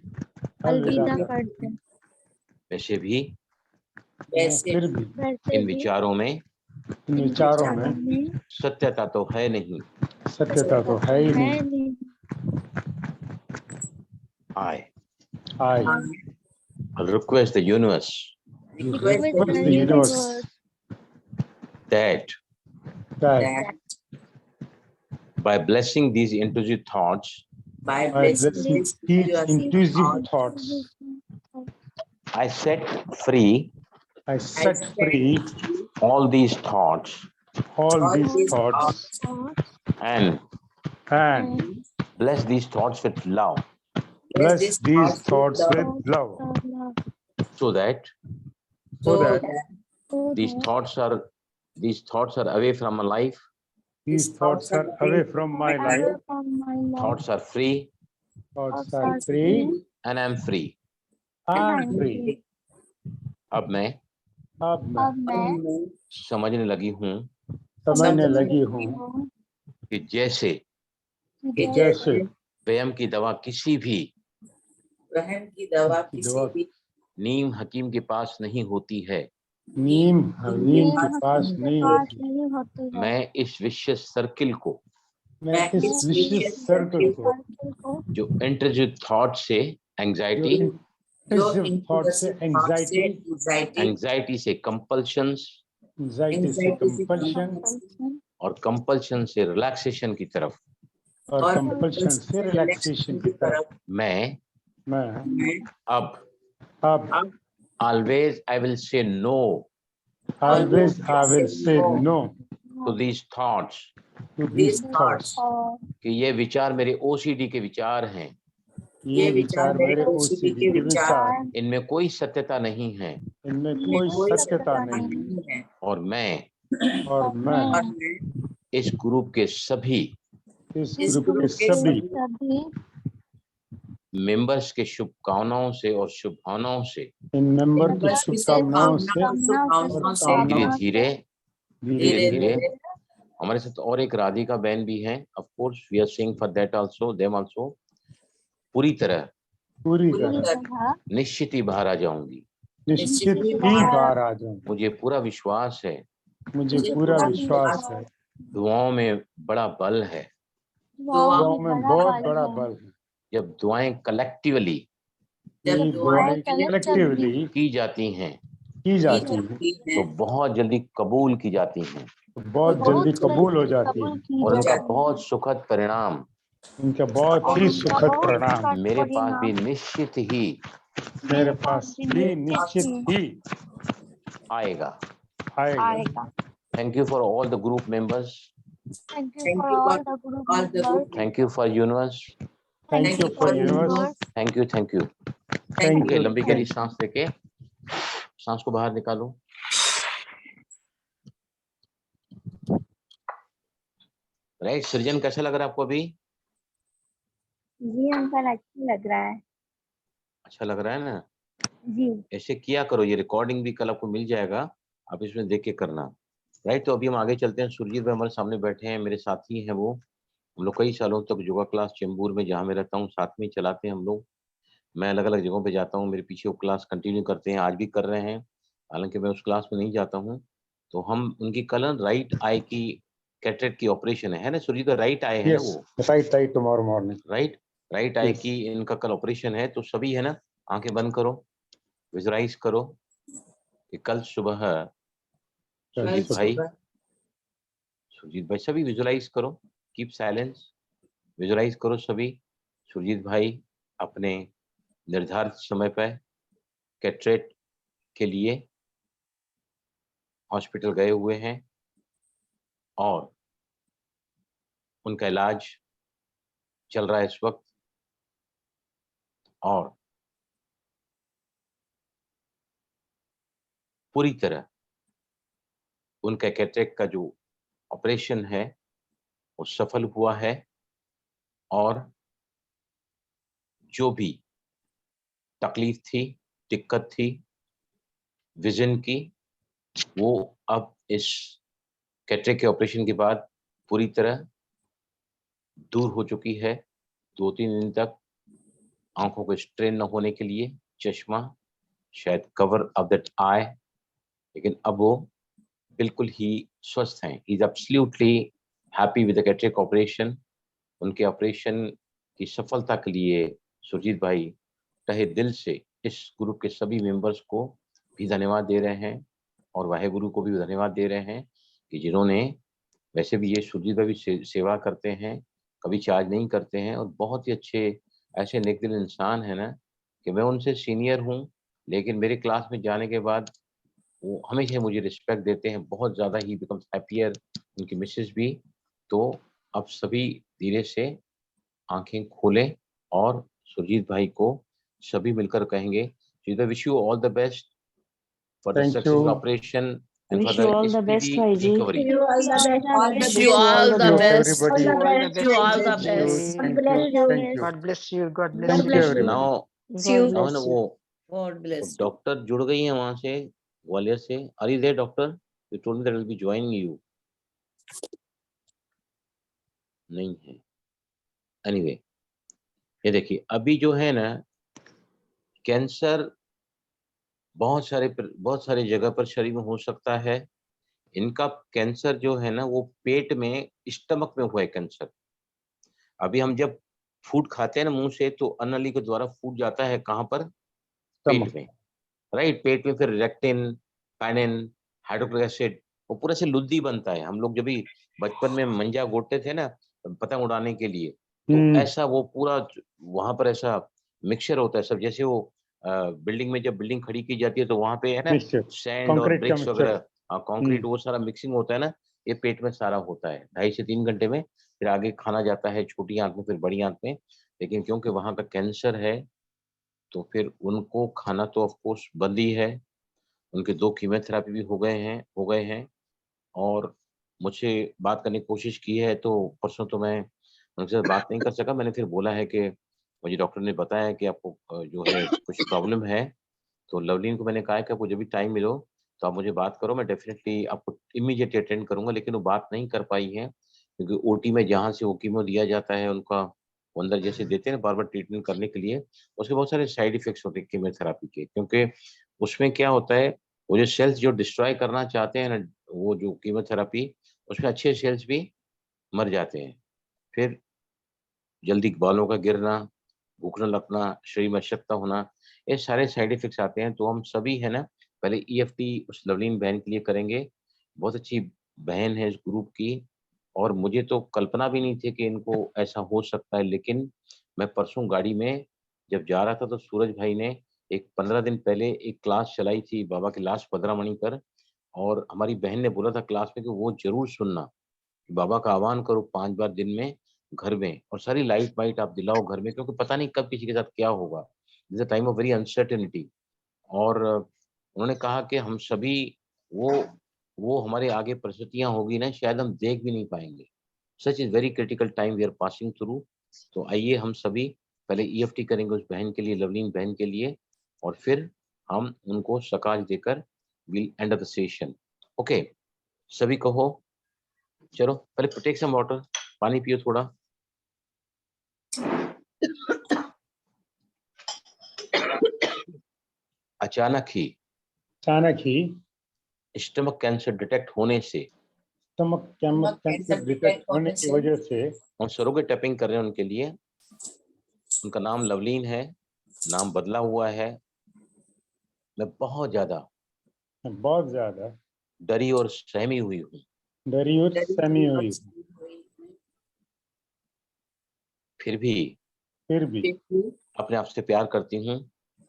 वैसे भी इन विचारों में सत्यता तो है नहीं। I'll request the universe that by blessing these intrusive thoughts, I set free all these thoughts and bless these thoughts with love, so that these thoughts are away from my life. These thoughts are away from my life. Thoughts are free. And I'm free. अब मैं समझने लगी हूँ समझने लगी हूँ कि जैसे जैसे वहम की दवा किसी भी की दवा नीम हकीम के पास नहीं होती है, नीम हकीम के पास नहीं होती। मैं इस विशेष सर्किल को, मैं इस विशेष सर्कल को जो इंट्रूसिव थॉट से एंजाइटी, थॉट से एंजाइटी से कंपल्शंस एंजाइटी से कंपल्शन और कंपल्शन से रिलैक्सेशन की तरफ और कंपल्शन से रिलैक्सेशन की तरफ मैं अब always I will say no always I will say no to these thoughts to these thoughts कि ये विचार मेरे ओसीडी के विचार हैं, ये विचार मेरे ओसीडी के विचार, इनमें कोई सत्यता नहीं है इनमें कोई सत्यता नहीं है और मैं इस ग्रुप के सभी मेंबर्स के शुभकामनाओं से और शुभभावनाओं से इन मेंबर की शुभकामनाओं से धीरे धीरे हमारे साथ और एक राधिका बहन भी हैं, of course we are saying for that also, them also, पूरी तरह निश्चित ही बाहर आ जाऊंगी, निश्चित ही बाहर आ जाऊंगी। मुझे पूरा विश्वास है, दुआओं में बड़ा बल है, दुआओं में बहुत बड़ा बल है। जब दुआएं कलेक्टिवली की जाती हैं तो बहुत जल्दी कबूल की जाती हैं, बहुत जल्दी कबूल हो जाती है और उनका बहुत सुखद परिणाम, उनका बहुत ही सुखद परिणाम मेरे पास भी निश्चित ही आएगा। Thank you for all the group members, thank you for universe, thank you for universe, thank you. Okay, लंबी गहरी सांस लेके सांस को बाहर निकालो। राइट, सृजन कैसा लग रहा है आपको अभी? जी अंकल अच्छा लग रहा है। अच्छा लग रहा है ना जी। ऐसे किया करो, ये रिकॉर्डिंग भी कल आपको मिल जाएगा, आप इसमें देख के करना। राइट, तो अभी हम आगे चलते हैं। सुरजीत भाई हमारे सामने बैठे हैं, मेरे साथी हैं वो, हम लोग कई सालों तक योगा क्लास चेंबूर में जहाँ मैं रहता हूँ साथ में चलाते हैं हम लोग। मैं अलग अलग जगहों पे जाता हूँ, मेरे पीछे वो क्लास कंटिन्यू करते हैं, आज भी कर रहे हैं, हालांकि मैं उस क्लास में नहीं जाता हूँ। तो हम उनकी कल राइट आई की कैटरेक्ट की ऑपरेशन है ना सुरजीत, राइट आई है ना वो? Right tomorrow morning. Right I की इनका कल ऑपरेशन है, तो सभी है ना आंखें बंद करो, विजुअलाइज करो कि कल सुबह सुरजीत भाई सभी विजुअलाइज करो, कीप साइलेंस, विजुअलाइज करो सभी, सुरजीत भाई अपने निर्धारित समय पर कैटरेक्ट के लिए हॉस्पिटल गए हुए हैं और उनका इलाज चल रहा है इस वक्त, और पूरी तरह उनका कैटरेक्ट का जो ऑपरेशन है वो सफल हुआ है और जो भी तकलीफ थी, दिक्कत थी विजन की, वो अब इस कैटरेक्ट के ऑपरेशन के बाद पूरी तरह दूर हो चुकी है। 2-3 दिन तक आंखों को स्ट्रेन न होने के लिए चश्मा शायद कवर ऑफ दैट आई, लेकिन अब वो बिल्कुल ही स्वस्थ हैं। Is absolutely happy with the cataract operation. उनके ऑपरेशन की सफलता के लिए सुरजीत भाई तहे दिल से इस ग्रुप के सभी मेंबर्स को भी धन्यवाद दे रहे हैं और वाहेगुरु को भी धन्यवाद दे रहे हैं कि जिन्होंने, वैसे भी ये सुरजीत भाई भी सेवा करते हैं, कभी चार्ज नहीं करते हैं और बहुत ही अच्छे ऐसे नेक दिल इंसान है ना कि मैं उनसे सीनियर हूँ, लेकिन मेरे क्लास में जाने के बाद वो हमेशा मुझे रिस्पेक्ट देते हैं, बहुत ज़्यादा ही बिकम्स हैप्पियर, उनकी मिसेज भी। तो अब सभी धीरे से आंखें खोलें और सुरजीत भाई को सभी मिलकर कहेंगे, wish you all the best for the successful operation and for Wish the you all the best, speedy Bhaiji. recovery. Wish you all the best. everybody. Wish you all the best. Thank you. God bless you. God bless Thank you. you everybody. Now God ना bless you. वो God bless you. Doctor जुड़ गई हैं वहां से, ग्वालियर से। Are you there, doctor? You told me that I will be joining you. नहीं है। एनीवे ये देखिए, अभी जो है ना, कैंसर बहुत सारे जगह पर शरीर में हो सकता है। इनका कैंसर जो है ना, वो पेट में, स्टमक में हुआ है कैंसर। अभी हम जब फूड खाते हैं ना मुंह से, तो अनली के द्वारा फूड जाता है कहाँ पर? पेट में, राइट। पेट में फिर रेक्टिन, पैनिन, हाइड्रोक्लोरिक एसिड, वो पूरा से लुद्दी बनता है। हम लोग जब भी बचपन में मंजा गोटते थे ना पतंग उड़ाने के लिए, तो ऐसा वो पूरा वहां पर ऐसा मिक्सचर होता है सब। जैसे वो बिल्डिंग में जब बिल्डिंग खड़ी की जाती है तो वहां पे है ना सैंड और ब्रिक्स वगैरह, कंक्रीट, वो सारा मिक्सिंग होता है ना, ये पेट में सारा होता है 2.5 से 3 घंटे में। फिर आगे खाना जाता है छोटी आंत में, फिर बड़ी आंत में। लेकिन क्योंकि वहां का कैंसर है, तो फिर उनको खाना तो ऑफ कोर्स बंद ही है। उनके 2 कीमोथेरेपी भी हो गए हैं। और मुझसे बात करने की कोशिश की है, तो परसों तो मैं उनसे बात नहीं कर सका। मैंने फिर बोला है कि मुझे डॉक्टर ने बताया कि आपको जो है कुछ प्रॉब्लम है। तो लवलीन को मैंने कहा है कि आपको जब भी टाइम मिलो तो आप मुझे बात करो, मैं डेफिनेटली आपको इमीडिएट अटेंड करूंगा। लेकिन वो बात नहीं कर पाई है, क्योंकि ओटी में जहाँ से वो कीमो दिया जाता है उनका, वो अंदर जैसे देते हैं बार बार ट्रीटमेंट करने के लिए, उसके बहुत सारे साइड इफेक्ट्स होते हैं कीमोथेरेपी के। क्योंकि उसमें क्या होता है, वो जो सेल्स जो डिस्ट्रॉय करना चाहते हैं ना, वो जो कीमोथेरेपी, उसमें अच्छे सेल्स भी मर जाते हैं। फिर जल्दी बालों का गिरना, भूख न लगना, शरीर में अशक्तता होना, ये सारे साइड इफेक्ट्स आते हैं। तो हम सभी है ना, पहले ईएफटी उस लवलीन बहन के लिए करेंगे। बहुत अच्छी बहन है इस ग्रुप की, और मुझे तो कल्पना भी नहीं थी कि इनको ऐसा हो सकता है। लेकिन मैं परसों गाड़ी में जब जा रहा था, तो सूरज भाई ने एक 15 दिन पहले एक क्लास चलाई थी बाबा के लास्ट 15 मणि पर। और हमारी बहन ने बोला था क्लास में कि वो जरूर सुनना, बाबा का आह्वान करो 5 बार दिन में घर में, और सारी लाइट वाइट आप दिलाओ घर में, क्योंकि पता नहीं कब किसी के साथ क्या होगा। This a time of very uncertainty. और उन्होंने कहा कि हम सभी, वो वो हमारे आगे परिस्थितियां होगी ना, शायद हम देख भी नहीं पाएंगे। Such is very critical time we are passing through. तो आइए हम सभी पहले ईएफटी करेंगे उस बहन के लिए, लवलीन बहन के लिए, और फिर हम उनको सकाज देकर will and the session. Okay, सभी कहो। चलो पहले टेक सम वाटर, पानी पियो थोड़ा। अचानक ही स्टमक कैंसर डिटेक्ट होने से, स्टमक कैंसर डिटेक्ट होने की वजह से हम सरोगे टैपिंग कर रहे हैं उनके लिए। उनका नाम लवलीन है, नाम बदला हुआ है। मैं बहुत ज्यादा डरी और सहमी हुई हूँ। डरी और सहमी हुई, फिर भी अपने आप से प्यार करती हूँ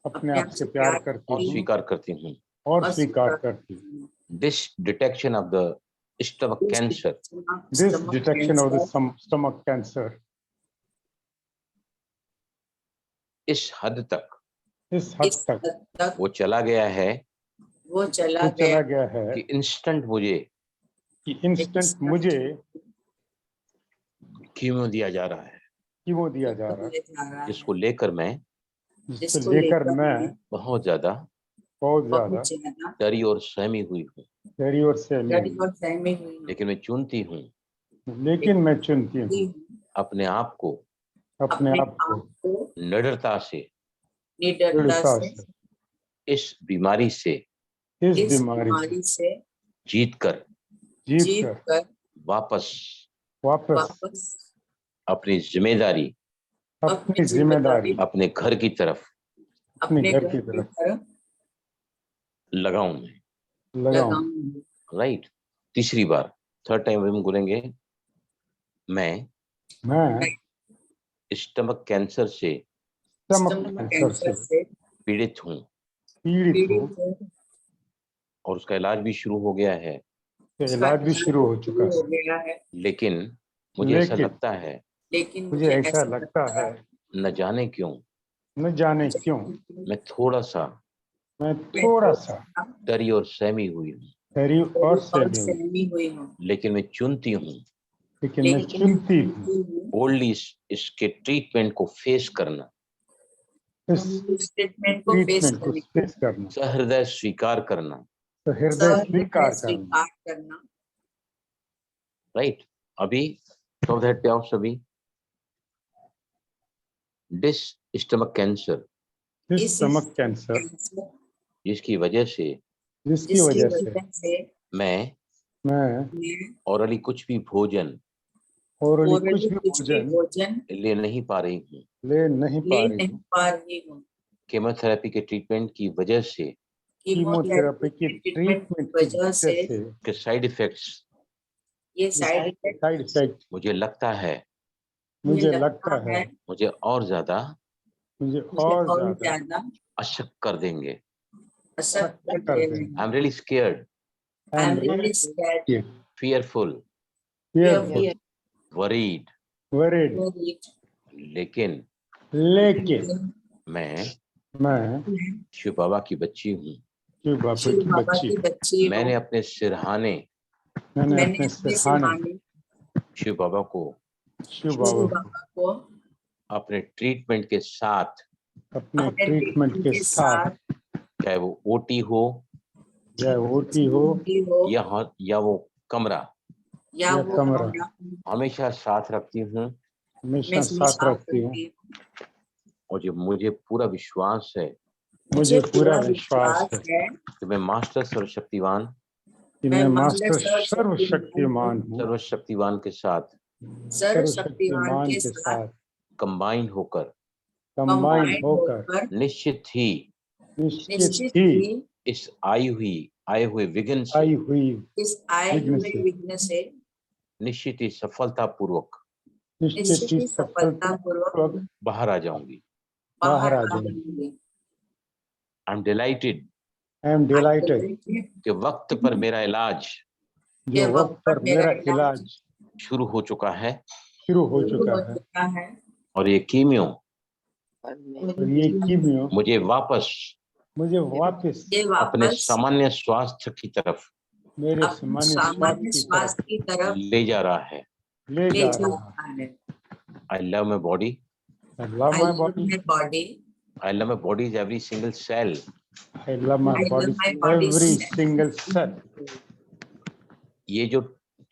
अपने आप से प्यार करती और हूँ स्वीकार करती हूँ। और स्वीकार करती हूँ। This detection of the stomach cancer, this detection of the stomach cancer, इस हद तक वो वो चला गया है चला गया है कि इंस्टेंट मुझे कीमो दिया जा रहा है, कीमो दिया जा रहा है, जिसको लेकर मैं बहुत ज्यादा डरी और सहमी हुई हूँ। डरी और सहमी, लेकिन मैं चुनती हूँ अपने आप को निडरता से इस बीमारी से जीतकर वापस अपनी जिम्मेदारी अपने घर की तरफ लगाऊं मैं। राइट, तीसरी बार, थर्ड टाइम हम बोलेंगे, मैं स्टमक कैंसर से पीड़ित हूँ और उसका इलाज भी शुरू हो गया है। हो चुका है। लेकिन मुझे ऐसा लगता है, न जाने क्यों मैं थोड़ा सा डरी और सहमी हुई हूँ। डरी और सहमी हुई, लेकिन मैं चुनती हूँ हूँ बोल्डली इसके ट्रीटमेंट को फेस करना, ट्रीटमेंट को फेस करना, सहृदय स्वीकार करना, हृदय स्वीकार करना, राइट। अभी टॉप हेड पे आओ सभी। This stomach cancer, This stomach cancer, जिसकी वजह से जिसकी वजह से मैं औरली कुछ भी भोजन orally कुछ भी भोजन ले नहीं पा रही हूँ। ले नहीं पा रही हूँ। केमोथेरेपी के ट्रीटमेंट की वजह से, कीमोथेरेपी की ट्रीटमेंट की वजह से के साइड इफेक्ट्स, साइड इफेक्ट मुझे लगता है मुझे और ज्यादा अशक्त कर देंगे। I am really scared, fearful, worried, लेकिन मैं शिव बाबा की बच्ची हूँ। मैंने अपने सिरहाने शिव बाबा को अपने ट्रीटमेंट के साथ, चाहे वो ओटी हो या वो कमरा, हमेशा साथ रखती हूँ। और जो मुझे पूरा विश्वास है कि मैं मास्टर सर्वशक्तिवान सर्वशक्तिवान के साथ कंबाइन होकर निश्चित ही इस आए हुए विघ्न से निश्चित ही सफलतापूर्वक बाहर आ जाऊंगी। आई एम डिलाइटेड कि वक्त पर मेरा इलाज शुरू हो चुका है और ये कीमियो मुझे वापस अपने सामान्य स्वास्थ्य की तरफ ले जा रहा है। I love my body. I love my body's every single cell.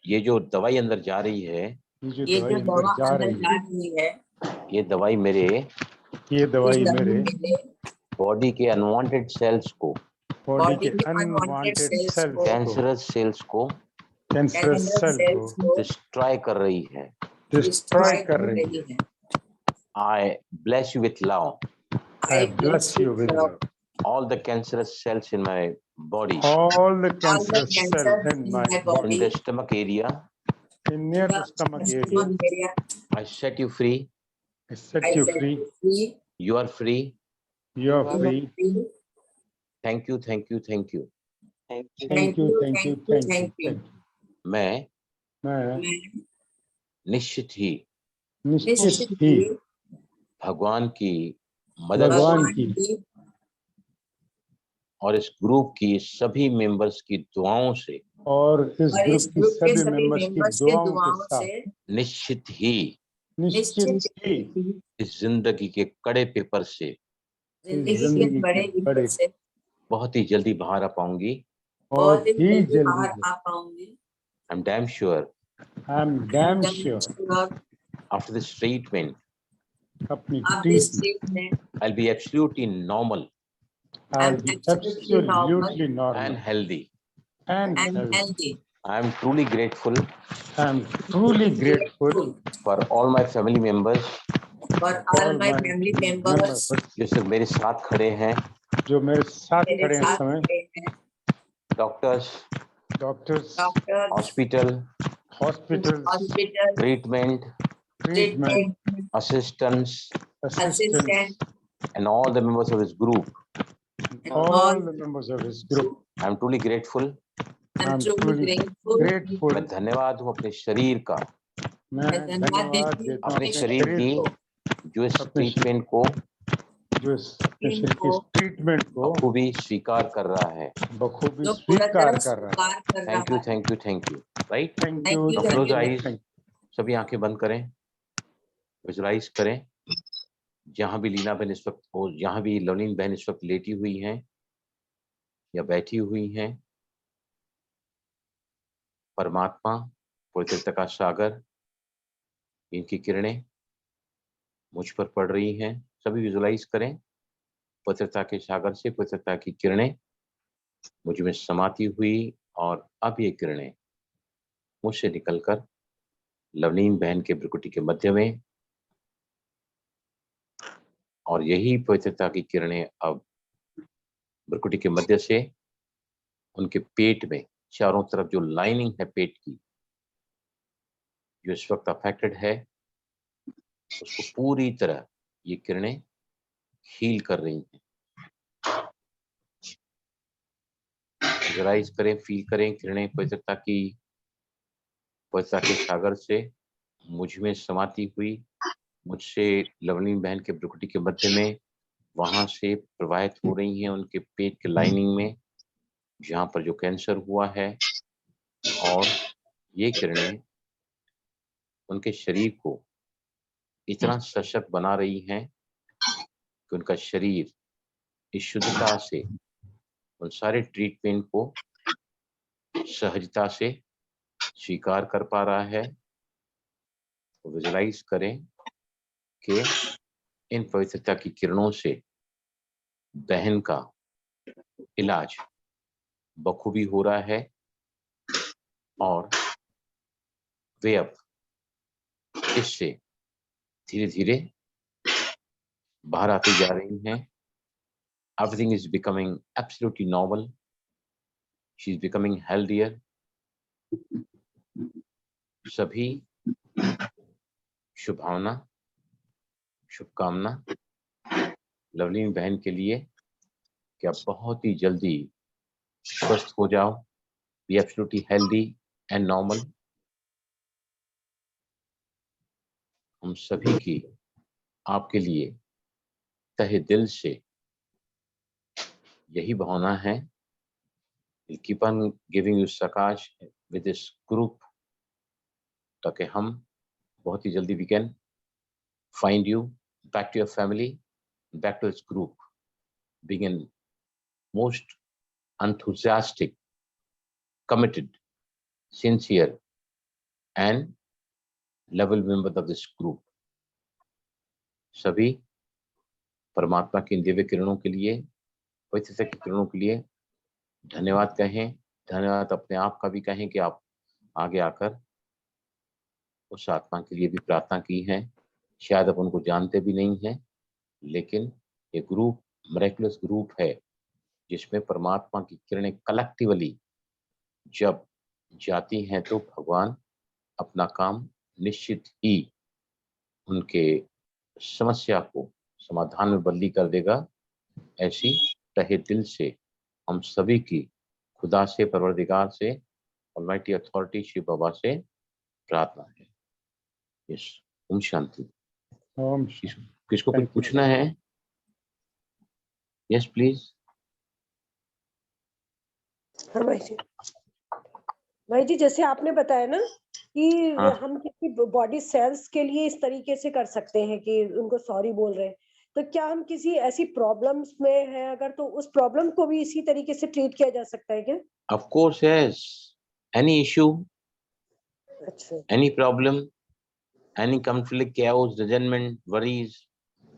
ये जो दवाई अंदर जा रही है, ये दवाई मेरे बॉडी के अनवांटेड सेल्स को, कैंसरस सेल्स को डिस्ट्रॉय कर रही है। I bless you with love. All the cancerous cells in my body, in the stomach area, I set you free. You are free. Thank you. मैं निश्चित ही भगवान की मदद और इस ग्रुप की सभी मेंबर्स की दुआओं से निश्चित ही इस जिंदगी के कड़े पेपर से बहुत ही जल्दी बाहर आ पाऊंगी। I'm damn sure after this treatment I'll be absolutely normal and healthy. I am truly grateful for all my family members जो सिर्फ मेरे साथ खड़े हैं, इस समय doctors, hospital, treatment, assistants, and all the members of his group. I'm truly grateful. मैं धन्यवाद हूँ अपने शरीर का, अपने शरीर की जो इस ट्रीटमेंट को बखूबी स्वीकार कर रहा है। Thank you. Right, close eyes, सभी आंखें बंद करें, विजुलाइज करें जहां भी लीना बहन इस वक्त हो, जहां भी लवलीन बहन इस वक्त लेटी हुई हैं या बैठी हुई हैं, परमात्मा पवित्रता का सागर, इनकी किरणें मुझ पर पड़ रही हैं। सभी विजुलाइज करें, पवित्रता के सागर से पवित्रता की किरणें मुझ में समाती हुई, और अब ये किरणें मुझसे निकलकर लवनीन बहन के भ्रुकुटी के मध्य में, और यही पवित्रता की किरणें अब भ्रुकुटी के मध्य से उनके पेट में चारों तरफ जो लाइनिंग है पेट की, जो इस वक्त अफेक्टेड है, उसको पूरी तरह ये किरणें हील कर रही हैं। विजुलाइज करें, फील करें किरणें पवित्रता के सागर से मुझ में समाती हुई, मुझसे लवनीन बहन के भ्रुकुटी के मध्य में वहां से प्रवाहित हो रही हैं उनके पेट के लाइनिंग में, जहां पर जो कैंसर हुआ है। और ये किरणें उनके शरीर को इतना सशक्त बना रही हैं कि उनका शरीर इस शुद्धता से उन सारे ट्रीटमेंट को सहजता से स्वीकार कर पा रहा है। विजुलाइज करें कि इन पवित्रता की किरणों से बहन का इलाज बखूबी हो रहा है, और वे अब इससे धीरे धीरे बाहर आती जा रही हैं। Everything is becoming absolutely normal. She is becoming healthier. सभी शुभकामना लवलीन बहन के लिए कि आप बहुत ही जल्दी स्वस्थ हो जाओ, be absolutely healthy and normal. हम सभी की आपके लिए तहे दिल से यही भावना है। We'll keep on giving you Sakash with this group, ताकि हम बहुत ही जल्दी we can find you back to your family, back to this group, being a most enthusiastic, committed, sincere and lovable member of this group. सभी परमात्मा की दिव्य किरणों के लिए, पवित्रता की किरणों के लिए धन्यवाद कहें। धन्यवाद अपने आप का भी कहें कि आप आगे आकर उस आत्मा के लिए भी प्रार्थना की है। शायद आप उनको जानते भी नहीं हैं, लेकिन ये ग्रुप मिरेकुलस ग्रुप है जिसमें परमात्मा की किरणें कलेक्टिवली जब जाती हैं तो भगवान अपना काम निश्चित ही उनके समस्या को समाधान में बदली कर देगा। ऐसी तहे दिल से हम सभी की खुदा से, परवरदिगार से, ऑलमाइटी अथॉरिटी शिव बाबा से प्रार्थना है। यस, ओम शांति। ओम किसको कुछ पूछना है? Yes please. हाँ भाई जी जैसे आपने बताया ना कि हम किसी बॉडी सेल्स के लिए इस तरीके से कर सकते हैं कि उनको सॉरी बोल रहे हैं, तो क्या हम किसी ऐसी प्रॉब्लम्स में हैं अगर, तो उस प्रॉब्लम को भी इसी तरीके से ट्रीट किया जा सकता है क्या? Of course yes. Any issue, अच्छा, any problem, any conflict, chaos, resentment, worries,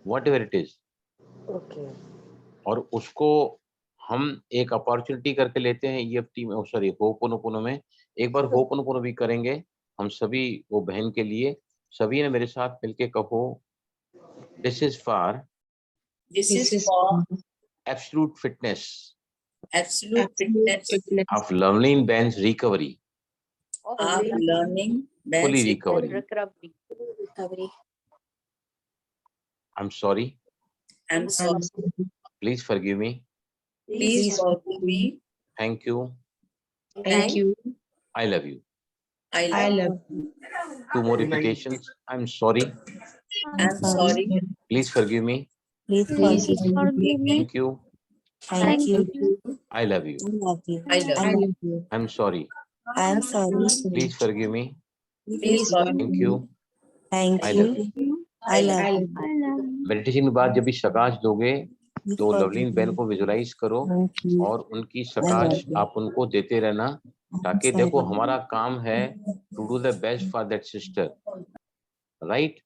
whatever it is, okay. और उसको हम एक अपॉर्चुनिटी करके लेते हैं EFT में, सॉरी होपोनोपोनो में। एक बार होपोनोपोनो भी करेंगे हम सभी वो बहन के लिए। सभी ने मेरे साथ मिलके कहो, this is for absolute fitness of learning Ben's recovery, fully recovery. I'm sorry. Please forgive me. Thank you. I love you. Two more repetitions. I'm sorry. Please forgive me. Thank you. I love you. I'm sorry. Please forgive me. Thank you. I love you. Meditation के बाद जब भी सकाश दोगे तो लवलीन बहन को visualise करो और उनकी सकाश आप उनको देते रहना। ताकि देखो हमारा काम है to do the best for that sister, right.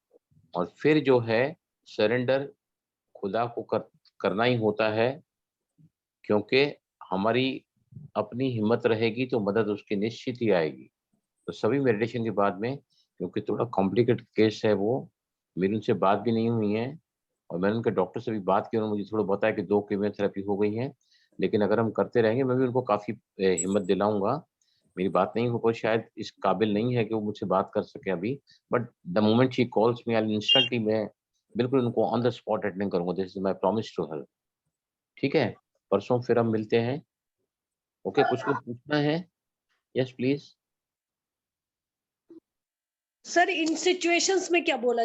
और फिर जो है सरेंडर खुदा को करना ही होता है, क्योंकि हमारी अपनी हिम्मत रहेगी तो मदद उसकी निश्चित ही आएगी। तो सभी मेडिटेशन के बाद में, क्योंकि थोड़ा कॉम्प्लिकेटेड केस है वो, मेरी उनसे बात भी नहीं हुई है और मैंने उनके डॉक्टर से भी बात की, उन्होंने मुझे थोड़ा बताया कि 2 कीमोथेरेपी हो गई है, लेकिन अगर हम करते रहेंगे मैं भी उनको काफ़ी हिम्मत दिलाऊंगा। मेरी बात नहीं हो पाई, शायद इस काबिल नहीं है कि वो मुझसे बात कर सके अभी, but the moment she calls me I instantly मैं बिल्कुल उनको ऑन द स्पॉट अटेंड करूंगा, this is my promise to her. ठीक है, परसों फिर हम मिलते हैं। ओके, कुछ पूछना है? Yes please. Sir in situations में क्या बोला